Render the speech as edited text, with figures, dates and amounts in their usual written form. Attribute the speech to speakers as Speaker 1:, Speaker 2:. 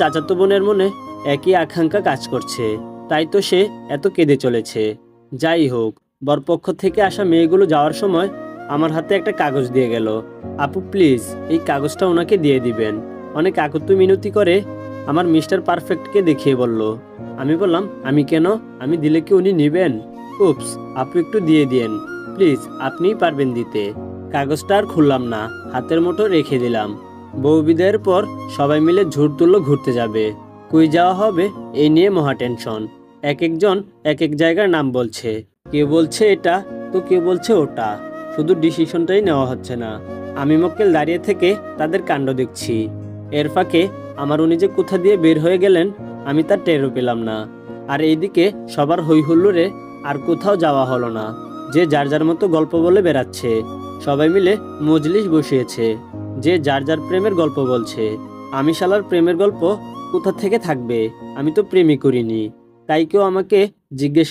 Speaker 1: চাচাতো বোনের মনে একই আকাঙ্ক্ষা কাজ করছে, তাই তো সে এত কেঁদে চলেছে। যাই হোক, বরপক্ষ থেকে আসা মেয়েগুলো যাওয়ার সময় আমার হাতে একটা কাগজ দিয়ে গেল। আপু প্লিজ এই কাগজটা ওনাকে দিয়ে দিবেন। অনেক আকুতি মিনতি করে আমার মিস্টার পারফেক্টকে দেখিয়ে বলল। আমি বললাম, আমি কেন? আমি দিলে কি উনি নেবেন? উপস, আপু একটু দিয়ে দিয়েন প্লিজ, আপনিই পারবেন দিতে। কাগজটা আর খুললাম না, হাতের মুঠো রেখে দিলাম। বউ বিদায়ের পর সবাই মিলে ঝুট তুললো ঘুরতে যাবে। কই যাওয়া হবে এই নিয়ে মহা টেনশন। এক একজন এক এক জায়গার নাম বলছে, কেউ বলছে এটা তো কেউ বলছে ওটা, শুধু ডিসিশনটাই নেওয়া হচ্ছে না। আমি মক্কেল দাঁড়িয়ে থেকে তাদের কাণ্ড দেখছি। এর ফাঁকে আমার উনি যে কোথা দিয়ে বের হয়ে গেলেন আমি তার টেরও পেলাম না। আর এইদিকে সবার হই হুল্লোড়ে আর কোথাও যাওয়া হলো না। যে যার যার মতো গল্প বলে বেড়াচ্ছে। সবাই মিলে মজলিস বসিয়েছে, যে যার যার প্রেমের গল্প বলছে। আমি শালার প্রেমের গল্প কোথা থেকে থাকবে? আমি তো প্রেমই করিনি, তাই কেউ আমাকে জিজ্ঞেস